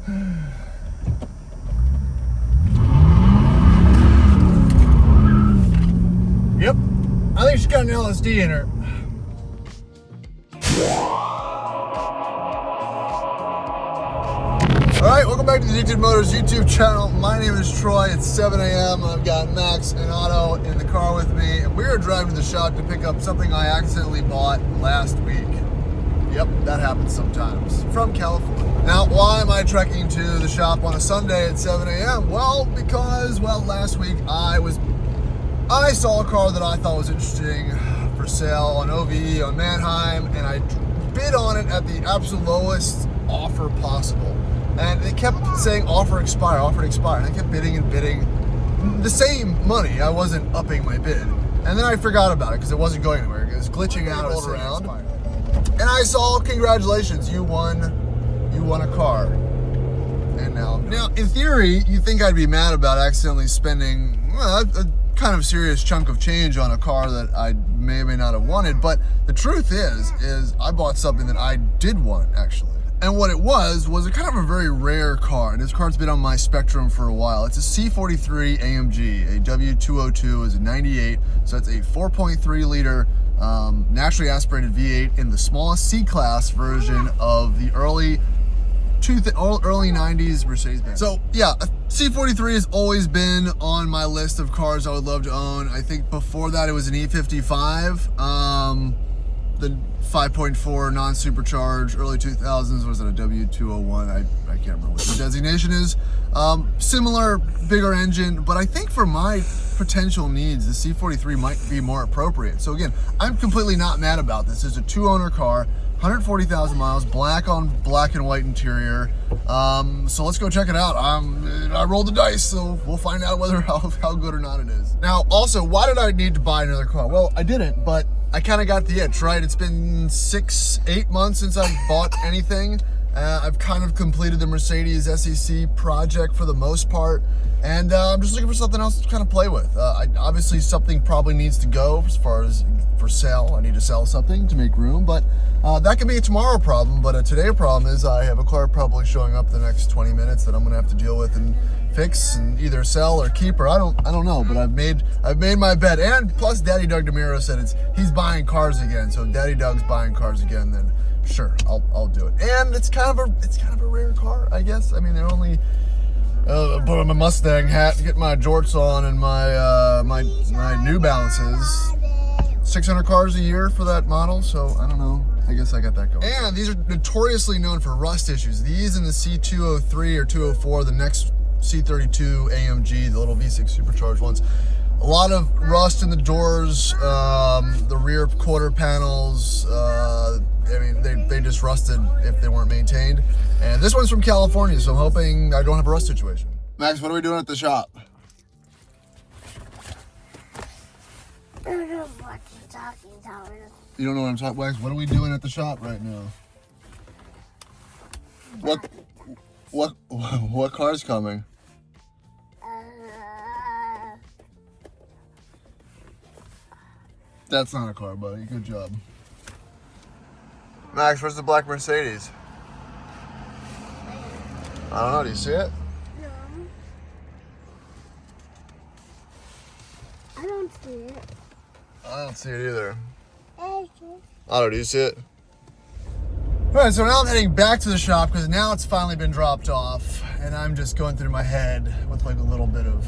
Yep, I think she's got an LSD in her. Alright, welcome back to the Addicted Motors YouTube channel. My name is Troy. It's 7 a.m. I've got Max and Otto in the car with me, and we are driving to the shop to pick up something I accidentally bought last week. Yep, that happens sometimes. From California. Now, why am I trekking to the shop on a Sunday at 7 a.m.? Well, because, last week I saw a car that I thought was interesting for sale on OVE on Manheim, and I bid on it at the absolute lowest offer possible. And they kept saying offer expire, offer expire. And I kept bidding and bidding the same money. I wasn't upping my bid. And then I forgot about it because it wasn't going anywhere. It was glitching out all around. And I saw, congratulations, you won a car. And now in theory, you think I'd be mad about accidentally spending a kind of serious chunk of change on a car that I may or may not have wanted. But the truth is I bought something that I did want, actually. And what it was a kind of a very rare car. And this car's been on my spectrum for a while. It's a C43 AMG, a W202 is a 98. So it's a 4.3 liter naturally aspirated V8 in the smallest C-Class version of the early 90s Mercedes-Benz. So yeah, a C43 has always been on my list of cars I would love to own. I think before that it was an E55. The 5.4 non-supercharged, early 2000s, was it a W201? I can't remember what the designation is. Similar, bigger engine, but I think for my potential needs, the C43 might be more appropriate. So again, I'm completely not mad about this. It's a two-owner car, 140,000 miles, black on black and white interior. So let's go check it out. I rolled the dice, so we'll find out whether how good or not it is. Now, also, why did I need to buy another car? Well, I didn't, but I kind of got the itch, right? It's been 6-8 months since I've bought anything. I've kind of completed the Mercedes SEC project for the most part, and I'm just looking for something else to kind of play with. Obviously, something probably needs to go as far as for sale. I need to sell something to make room, but that could be a tomorrow problem. But a today problem is I have a car probably showing up the next 20 minutes that I'm going to have to deal with and fix and either sell or keep, or I don't know, but I've made my bet. And plus, Daddy Doug DeMiro said he's buying cars again. So if Daddy Doug's buying cars again, then sure, I'll do it. And it's kind of a rare car, I guess. I mean, they're only put on my Mustang hat, get my jorts on, and my New Balances. 600 cars a year for that model, so I don't know. I guess I got that going. And these are notoriously known for rust issues. These and the C203 or 204, the next C32 AMG, the little V6 supercharged ones. A lot of rust in the doors, the rear quarter panels. I mean, they just rusted if they weren't maintained. And this one's from California, so I'm hoping I don't have a rust situation. Max, what are we doing at the shop? I don't know what you're talking about. You don't know what I'm talking about? Max, what are we doing at the shop right now? What car's coming? That's not a car, buddy. Good job. Max, where's the black Mercedes? I don't know. Do you see it? No. I don't see it. I don't see it either. I see. Otto, do you see it? All right, so now I'm heading back to the shop because now it's finally been dropped off, and I'm just going through my head with like a little bit of,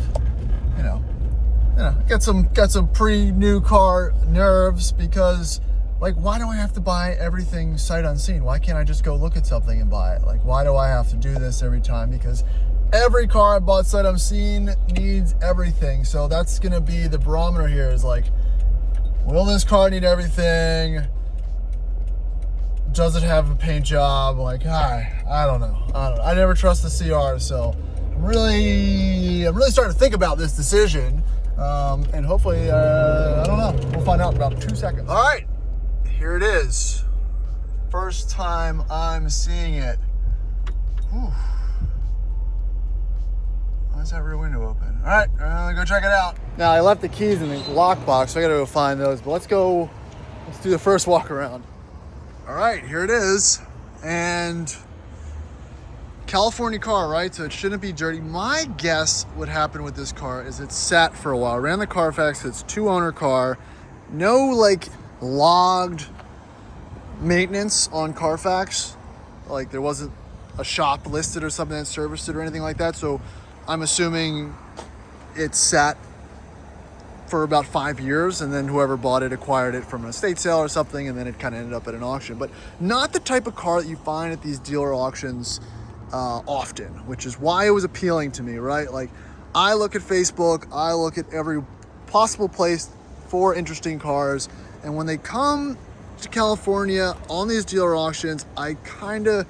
get some pre-new car nerves because, like, why do I have to buy everything sight unseen? Why can't I just go look at something and buy it? Like, why do I have to do this every time? Because every car I bought sight unseen needs everything. So that's gonna be the barometer here is like, will this car need everything? Does it have a paint job? Like, I don't know. I never trust the CR, so I'm really starting to think about this decision. And hopefully, I don't know. We'll find out in about 2 seconds. All right, here it is. First time I'm seeing it. Whew. Why is that rear window open? All right, I'm gonna go check it out. Now, I left the keys in the lockbox, so I gotta go find those, but let's do the first walk around. All right, here it is. And California car, right? So it shouldn't be dirty. My guess what happened with this car is it sat for a while. Ran the Carfax. It's 2-owner car. No like logged maintenance on Carfax. Like there wasn't a shop listed or something that serviced it or anything like that. So I'm assuming it sat for about 5 years, and then whoever bought it acquired it from an estate sale or something, and then it kind of ended up at an auction. But not the type of car that you find at these dealer auctions often, which is why it was appealing to me, right? Like I look at Facebook, I look at every possible place for interesting cars, and when they come to California on these dealer auctions, I kind of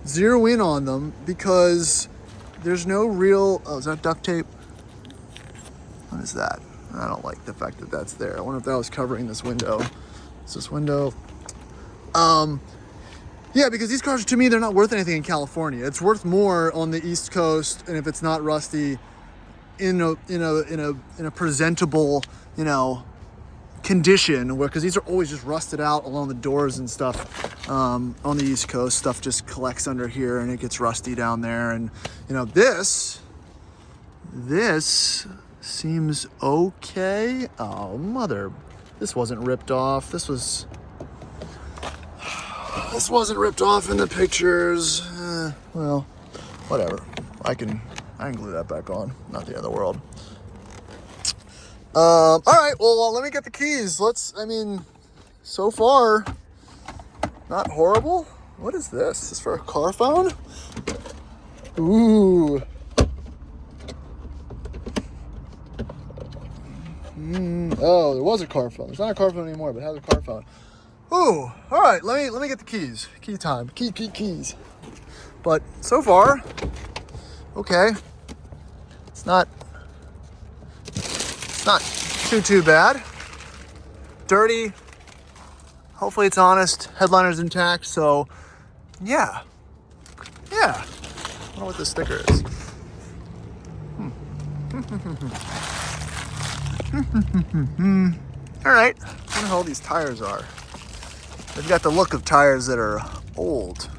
zero in on them because there's no real, oh, is that duct tape? What is that? I don't like the fact that that's there. I wonder if that was covering this window. Is this window? Yeah, because these cars, to me, they're not worth anything in California. It's worth more on the East Coast, and if it's not rusty, in a presentable, condition, where because these are always just rusted out along the doors and stuff. On the East Coast, stuff just collects under here and it gets rusty down there. And this seems okay. Oh, mother, this wasn't ripped off. This wasn't ripped off in the pictures. Well, whatever. I can glue that back on. Not the end of the world. All right, well, let me get the keys. So far, not horrible. What is this? Is this for a car phone? Ooh. Oh, there was a car phone. There's not a car phone anymore, but it has a car phone. Ooh, all right, let me get the keys. Key time, keys. But so far, okay. It's not too bad. Dirty. Hopefully it's honest. Headliner's intact, so yeah. I wonder what this sticker is. All right, I wonder how old these tires are. They've got the look of tires that are old.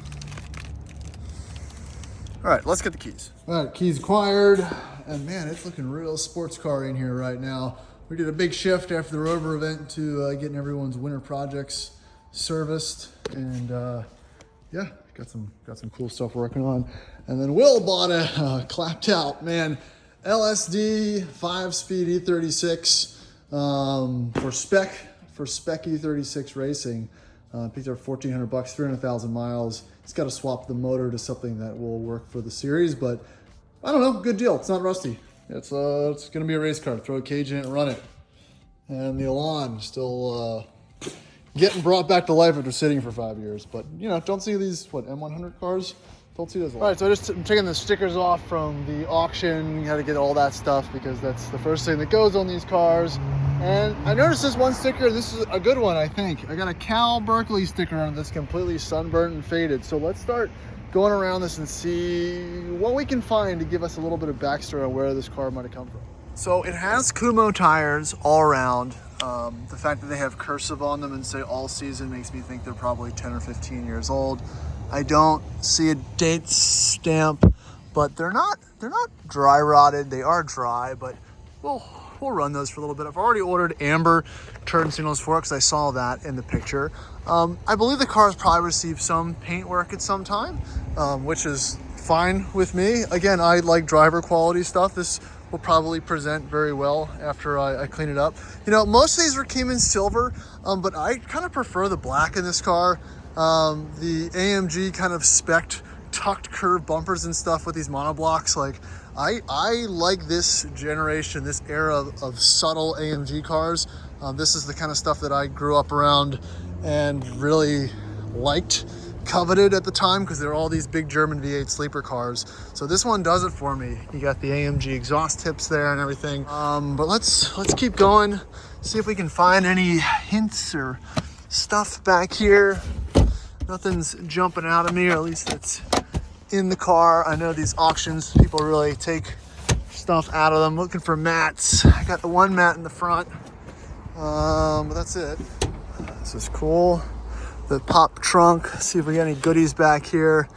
All right, let's get the keys. All right, keys acquired. And man, it's looking real sports car in here right now. We did a big shift after the Rover event to getting everyone's winter projects serviced. And yeah, got some cool stuff working on. And then Will bought a clapped out, man, LSD 5-speed E36 for spec E36 racing. Picked up $1,400, 300,000 miles. He's got to swap the motor to something that will work for the series, but I don't know, good deal. It's not rusty. It's gonna be a race car. Throw a cage in it and run it. And the Elan still getting brought back to life after sitting for 5 years. But don't see these M100 cars. Don't see those a lot. All right, so I'm taking the stickers off from the auction. You had to get all that stuff because that's the first thing that goes on these cars. And I noticed this one sticker. This is a good one, I think. I got a Cal Berkeley sticker on it that's completely sunburnt and faded. So let's start going around this and see what we can find to give us a little bit of backstory on where this car might have come from. So it has Kumho tires all around. The fact that they have cursive on them and say all season makes me think they're probably 10 or 15 years old. I don't see a date stamp, but they're not dry rotted. They are dry, but we'll run those for a little bit. I've already ordered amber turn signals for it because I saw that in the picture. I believe the car has probably received some paint work at some time, which is fine with me. Again, I like driver quality stuff. This will probably present very well after I clean it up. Most of these came in silver, but I kind of prefer the black in this car. The AMG kind of spec'd tucked curved bumpers and stuff with these monoblocks. Like I like this generation, this era of subtle AMG cars. This is the kind of stuff that I grew up around and really liked, coveted at the time, because there are all these big German V8 sleeper cars. So this one does it for me. You got the AMG exhaust tips there and everything. But let's keep going, see if we can find any hints or stuff back here. Nothing's jumping out at me, or at least that's in the car. I know these auctions, people really take stuff out of them. Looking for mats. I got the one mat in the front, but that's it. This is cool. The pop trunk. See if we got any goodies back here.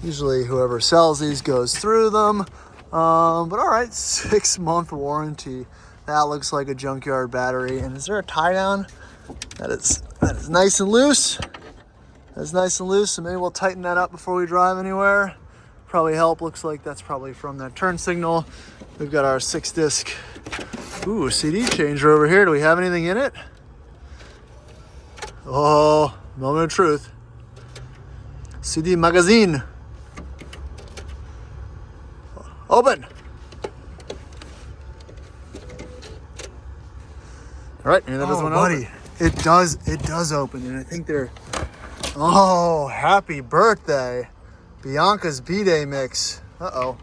Usually whoever sells these goes through them. But all right, 6-month warranty. That looks like a junkyard battery. And is there a tie down? That is nice and loose. That's nice and loose, so maybe we'll tighten that up before we drive anywhere. Probably help. Looks like that's probably from that turn signal. We've got our 6-disc CD changer over here. Do we have anything in it? Oh, moment of truth. CD magazine. Open. All right, and that doesn't want to open. It does open, and I think they're, oh, happy birthday. Bianca's B-Day mix. Uh-oh.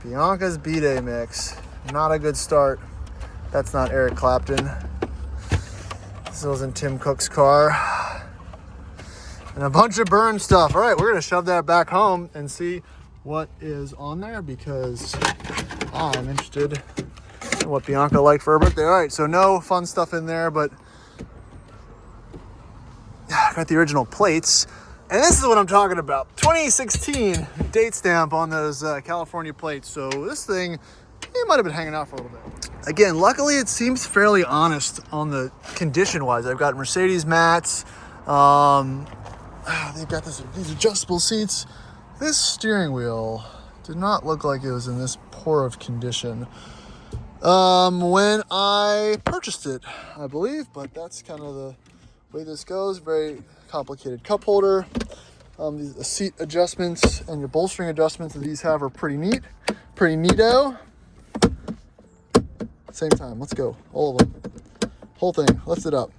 Bianca's B-Day mix. Not a good start. That's not Eric Clapton. This was in Tim Cook's car. And a bunch of burn stuff. All right, we're gonna shove that back home and see what is on there because I'm interested in what Bianca liked for her birthday. All right, so no fun stuff in there, but got the original plates. And this is what I'm talking about. 2016 date stamp on those California plates. So this thing, it might have been hanging out for a little bit. Again, luckily it seems fairly honest on the condition-wise. I've got Mercedes mats. They've got these adjustable seats. This steering wheel did not look like it was in this poor of condition when I purchased it, I believe. But that's kind of the way this goes. Very complicated cup holder. The seat adjustments and your bolstering adjustments that these have are pretty neat. Pretty neato. Same time, let's go. All of them. Whole thing, lift it up.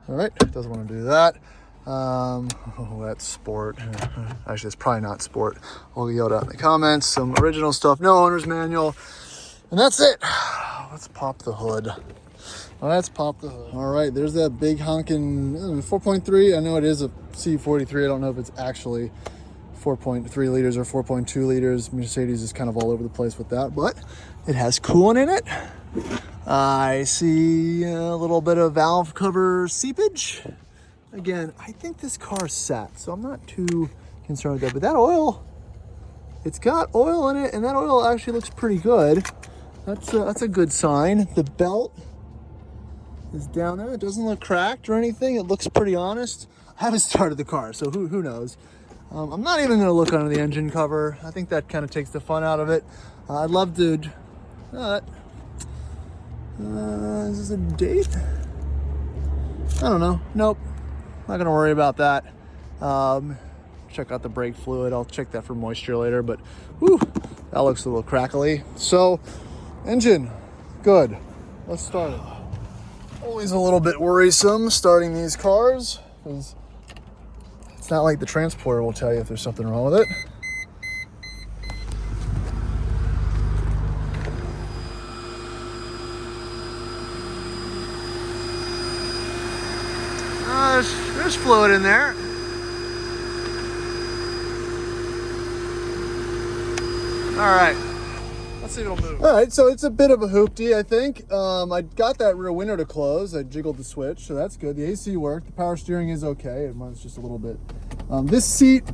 All right, doesn't want to do that. Oh, that's sport. Actually, it's probably not sport. I'll yell it out in the comments. Some original stuff, no owner's manual. And that's it. Let's pop the hood. Let's pop the hood. All right, there's that big honking 4.3. I know it is a C43. I don't know if it's actually 4.3 liters or 4.2 liters. Mercedes is kind of all over the place with that, but it has coolant in it. I see a little bit of valve cover seepage. Again, I think this car's sat, so I'm not too concerned with that. But that oil, it's got oil in it, and that oil actually looks pretty good. That's a good sign. The belt is down there. It doesn't look cracked or anything. It looks pretty honest. I haven't started the car, so who knows? I'm not even going to look under the engine cover. I think that kind of takes the fun out of it. I'd love to. Is this a date? I don't know. Nope. Not going to worry about that. Check out the brake fluid. I'll check that for moisture later. But whew, that looks a little crackly. So, engine, good. Let's start it. Always a little bit worrisome starting these cars because it's not like the transporter will tell you if there's something wrong with it. There's fluid in there. All right, let's see if it'll move. All right, so it's a bit of a hoopty, I think. I got that rear window to close. I jiggled the switch, so that's good. The AC worked. The power steering is okay. Mine's just a little bit. This seat,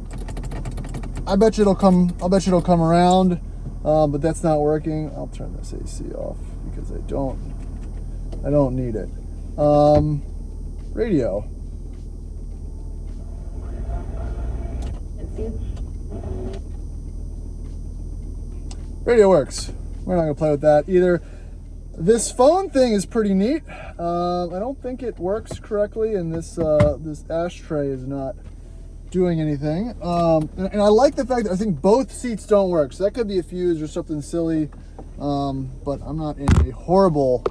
I bet you it'll come. I'll bet you it'll come around, but that's not working. I'll turn this AC off because I don't need it. Radio. Radio works. We're not gonna play with that either. This phone thing is pretty neat. I don't think it works correctly, and this ashtray is not doing anything. And I like the fact that I think both seats don't work. So that could be a fuse or something silly. But I'm not in a horrible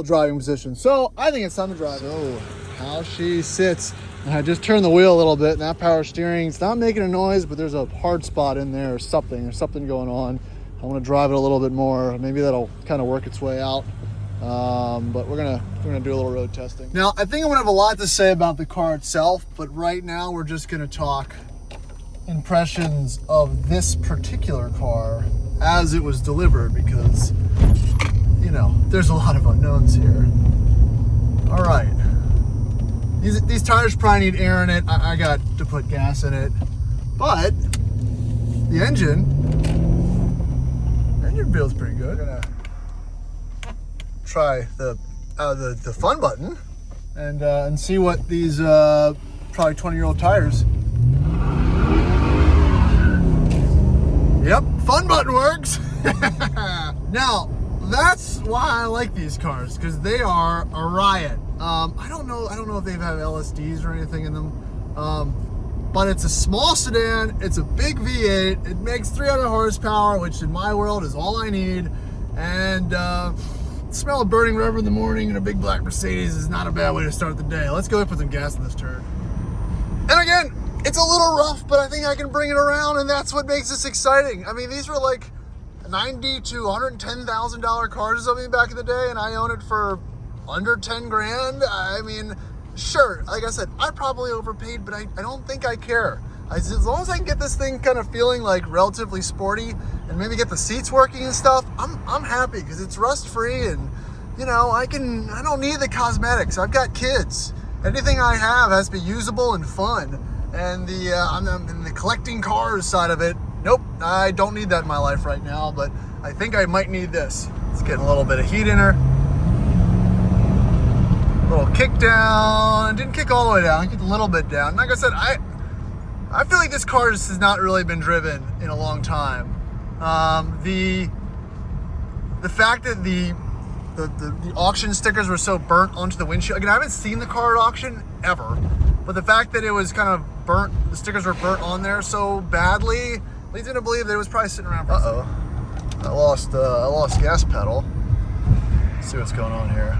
driving position. So I think it's time to drive. So how she sits. I just turned the wheel a little bit, and that power steering, it's not making a noise, but there's a hard spot in there or something. There's something going on. I want to drive it a little bit more. Maybe that'll kind of work its way out. But we're gonna do a little road testing. Now, I think I'm gonna have a lot to say about the car itself, but right now we're just gonna talk impressions of this particular car as it was delivered, because, you know, there's a lot of unknowns here. All right. These tires probably need air in it. I got to put gas in it. But the engine feels pretty good. I'm gonna try the fun button and see what these probably 20-year-old tires. Yep, fun button works. Now, that's why I like these cars, because they are a riot. I don't know if they have LSDs or anything in them, but it's a small sedan. It's a big V8. It makes 300 horsepower, which in my world is all I need. And smell of burning rubber in the morning in a big black Mercedes is not a bad way to start the day. Let's go ahead and put some gas in this turd. And again, it's a little rough, but I think I can bring it around, and that's what makes this exciting. I mean, these were like $90,000 to $110,000 cars or something back in the day, and I own it for under 10 grand. I mean, sure, like I said, I probably overpaid, but I don't think I care. As long as I can get this thing kind of feeling like relatively sporty and maybe get the seats working and stuff, I'm happy, because it's rust free, and you know, I don't need the cosmetics. I've got kids. Anything I have has to be usable and fun. And I'm in the collecting cars side of it. Nope, I don't need that in my life right now, but I think I might need this. It's getting a little bit of heat in her. Little kick down. Didn't kick all the way down, kicked a little bit down. Like I said, I feel like this car just has not really been driven in a long time. The fact that the auction stickers were so burnt onto the windshield. Again, I haven't seen the car at auction ever, but the fact that it was kind of burnt, the stickers were burnt on there so badly, leads me to believe that it was probably sitting around for I lost gas pedal. Let's see what's going on here.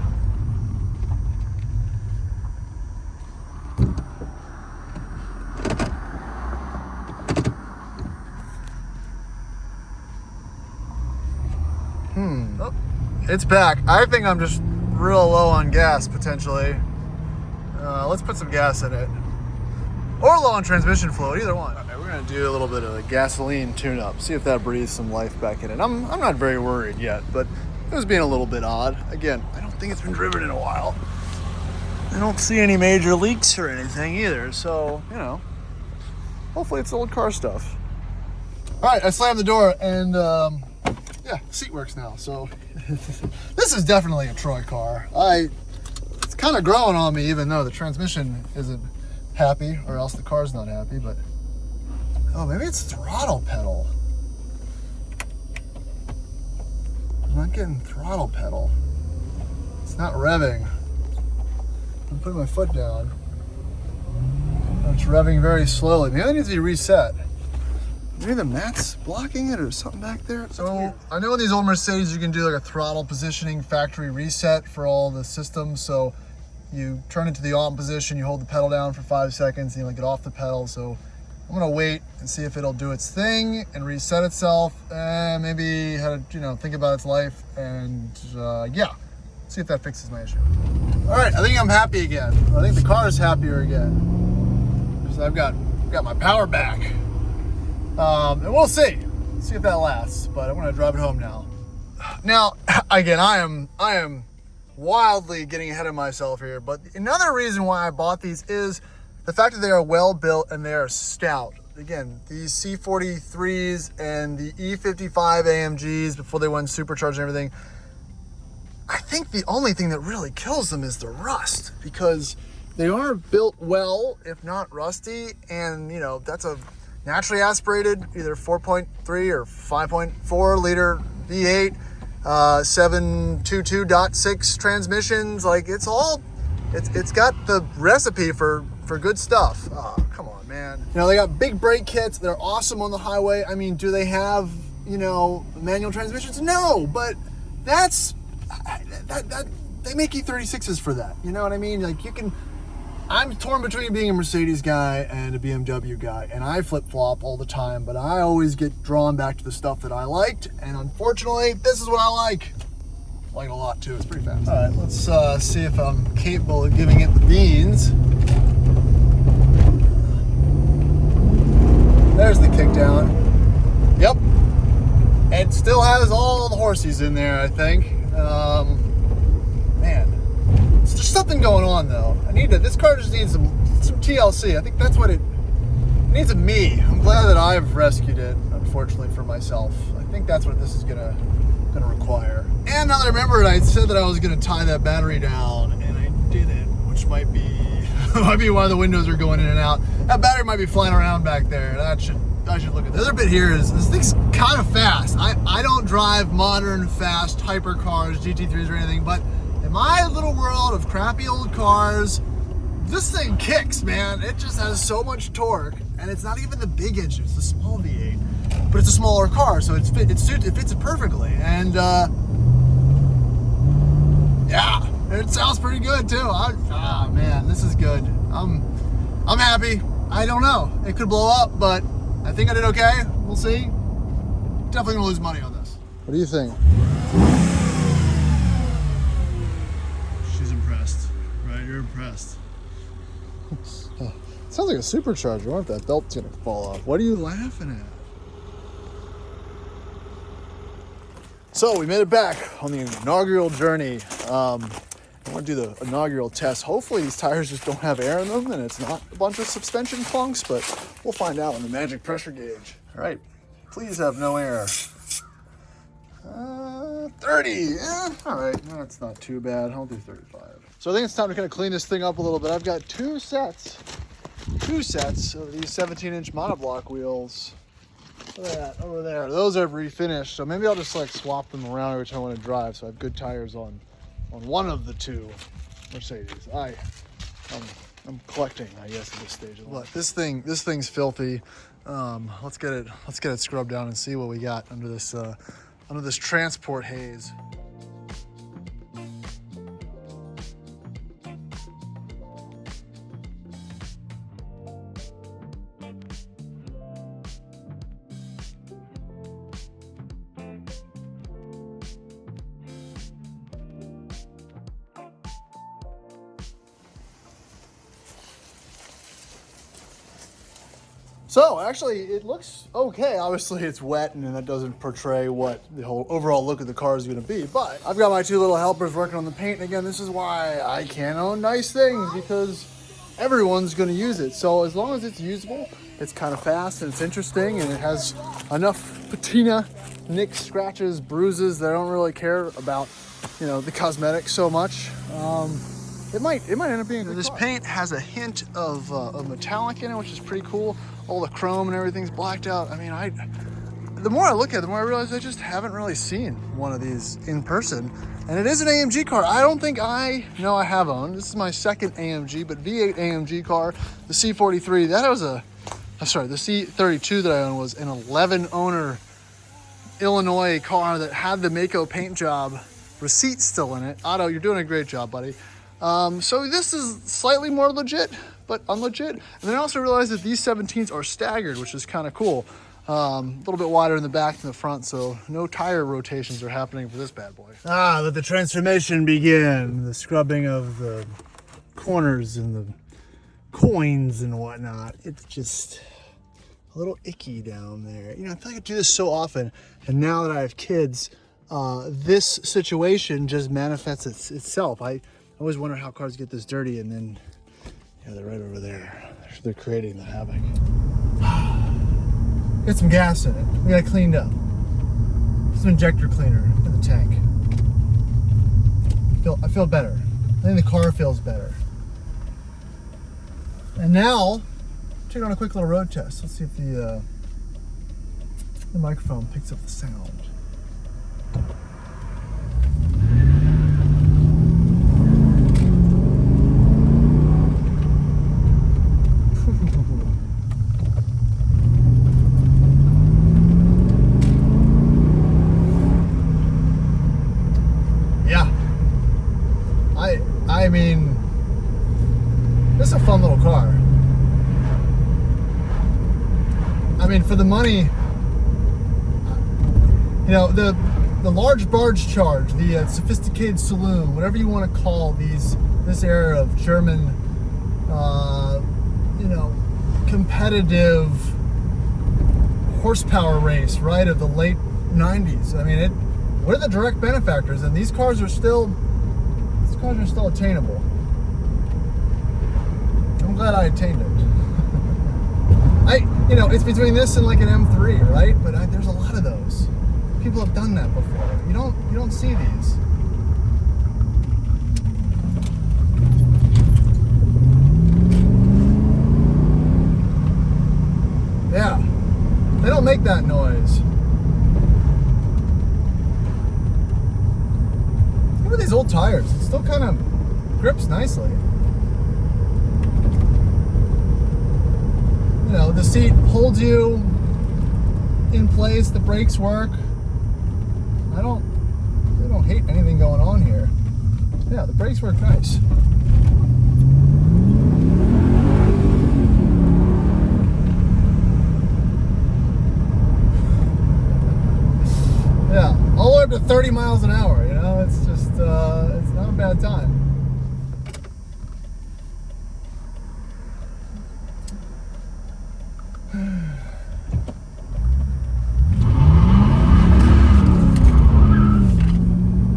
Oh, it's back. I think I'm just real low on gas potentially. Let's put some gas in it. Or low on transmission fluid, either one. Okay, we're gonna do a little bit of a gasoline tune-up, see if that breathes some life back in it. I'm not very worried yet, but it was being a little bit odd. Again, I don't think it's been driven in a while. I don't see any major leaks or anything either, so, you know, hopefully it's old car stuff. All right, I slammed the door, and yeah, seat works now. So this is definitely a Troy car. It's kind of growing on me, even though the transmission isn't happy, or else the car's not happy. But oh, maybe it's throttle pedal. I'm not getting throttle pedal. It's not revving. I'm putting my foot down. It's revving very slowly. Maybe it needs to be reset. Maybe the mat's blocking it or something back there. So I know in these old Mercedes you can do like a throttle positioning factory reset for all the systems. So you turn it to the on position, you hold the pedal down for 5 seconds, and you get off the pedal. So I'm gonna wait and see if it'll do its thing and reset itself, and maybe how to think about its life, and yeah, see if that fixes my issue. All right, I think I'm happy again. I think the car is happier again because I've got my power back. And we'll see if that lasts, but I'm gonna drive it home now. Now, again, I am wildly getting ahead of myself here, but another reason why I bought these is the fact that they are well built and they are stout. Again, these C43s and the E55 AMGs before they went supercharged and everything, I think the only thing that really kills them is the rust, because they are built well, if not rusty, and that's a naturally aspirated, either 4.3 or 5.4 liter V8, 722.6 transmissions. Like, it's got the recipe for good stuff. Oh, come on, man. They got big brake kits. They're awesome on the highway. I mean, do they have, manual transmissions? No, but that they make E36s for that. You know what I mean? Like, I'm torn between being a Mercedes guy and a BMW guy, and I flip-flop all the time, but I always get drawn back to the stuff that I liked, and unfortunately, this is what I like. I like it a lot, too. It's pretty fast. All right, let's see if I'm capable of giving it the beans. There's the kickdown. Yep. It still has all the horsies in there, I think. Man. It's There's something going on though. This car just needs some TLC. I think that's what it needs. A me. I'm glad that I've rescued it, unfortunately for myself. I think that's what this is gonna require. And now that I remember it, I said that I was gonna tie that battery down, and I didn't, which might be why the windows are going in and out. That battery might be flying around back there. I should look at this. The other bit here is this thing's kind of fast. I don't drive modern, fast hypercars, GT3s or anything, but in my little world of crappy old cars, this thing kicks, man. It just has so much torque, and it's not even the big engine, it's the small V8, but it's a smaller car, so it fits it perfectly. And yeah, it sounds pretty good too. Man, this is good. I'm happy. I don't know, it could blow up, but I think I did okay. We'll see. Definitely gonna lose money on this. What do you think? She's impressed, right? You're impressed. Sounds like a supercharger. I wonder if that belt's gonna fall off. What are you laughing at? So we made it back on the inaugural journey. I want to do the inaugural test. Hopefully these tires just don't have air in them and it's not a bunch of suspension clunks, but we'll find out on the magic pressure gauge. All right, please have no air. 30, yeah, all right, that's not too bad. I'll do 35. So I think it's time to kind of clean this thing up a little bit. I've got two sets of these 17-inch monoblock wheels. Look at that over there. Those are refinished, so maybe I'll just like swap them around every time I want to drive, so I have good tires on one of the two Mercedes. I'm collecting, I guess, at this stage of life. This thing's filthy. Let's get it scrubbed down and see what we got under this transport haze. So actually it looks okay. Obviously it's wet and that doesn't portray what the whole overall look of the car is gonna be, but I've got my two little helpers working on the paint. And again, this is why I can't own nice things, because everyone's gonna use it. So as long as it's usable, it's kind of fast and it's interesting and it has enough patina, nicks, scratches, bruises that I don't really care about, you know, the cosmetics so much. It might end up being a good car. Paint has a hint of metallic in it, which is pretty cool. All the chrome and everything's blacked out. I mean, the more I look at it, the more I realize I just haven't really seen one of these in person. And it is an AMG car. I don't think I have owned. This is my second AMG, but V8 AMG car. The C43, the C32 that I owned was an 11 owner Illinois car that had the Mako paint job receipt still in it. Otto, you're doing a great job, buddy. So this is slightly more legit, but unlegit. And then I also realized that these 17s are staggered, which is kind of cool. A little bit wider in the back than the front, so no tire rotations are happening for this bad boy. Let the transformation begin. The scrubbing of the corners and the coins and whatnot. It's just a little icky down there. You know, I feel like I do this so often, and now that I have kids, this situation just manifests itself. I always wonder how cars get this dirty, and then, yeah, they're right over there. They're creating the havoc. Get some gas in it. We got it cleaned up. Some injector cleaner in the tank. I feel better. I think the car feels better. And now, check on a quick little road test. Let's see if the microphone picks up the sound. I mean, this is a fun little car. I mean, for the money, you know, the large barge charge, the sophisticated saloon, whatever you want to call this era of German, you know, competitive horsepower race, right, of the late 90s. I mean, we're the direct benefactors, and these cars are still attainable. I'm glad I attained it. You know, it's between this and like an M3, right? But there's a lot of those. People have done that before. You don't see these. Yeah, they don't make that noise. Look at these old tires. It still kind of grips nicely. You know, the seat holds you in place, the brakes work. I don't hate anything going on here. Yeah, the brakes work nice. Yeah, all the way up to 30 miles an hour, you know, it's just, it's not a bad time.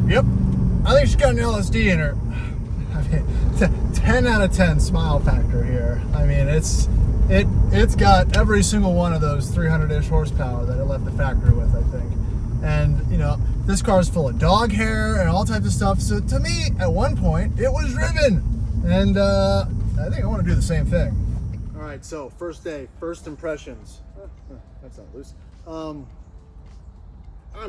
Yep, I think she's got an LSD in her. I mean, 10 out of 10 smile factor here. I mean, it's got every single one of those 300-ish horsepower that it left the factory with, I think. And, you know, this car is full of dog hair and all types of stuff. So to me, at one point, it was driven. And I think I want to do the same thing. All right, so first day, first impressions. That's not loose. I'm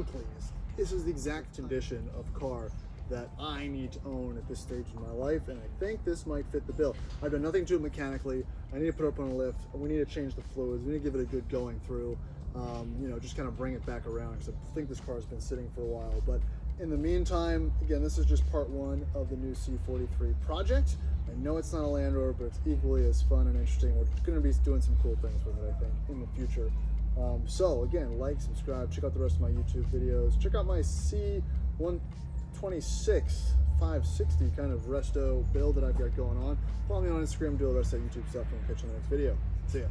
pleased. This is the exact condition of car that I need to own at this stage in my life, and I think this might fit the bill. I've done nothing to it mechanically. I need to put it up on a lift. We need to change the fluids. We need to give it a good going through. You know, just kind of bring it back around, because I think this car has been sitting for a while. But in the meantime, again, this is just part one of the new C43 project. I know it's not a Land Rover, but it's equally as fun and interesting. We're going to be doing some cool things with it, I think, in the future. So again, like, subscribe, check out the rest of my YouTube videos. Check out my C126 560 kind of resto build that I've got going on. Follow me on Instagram, do all the rest of that YouTube stuff, and I'll catch you in the next video. See ya.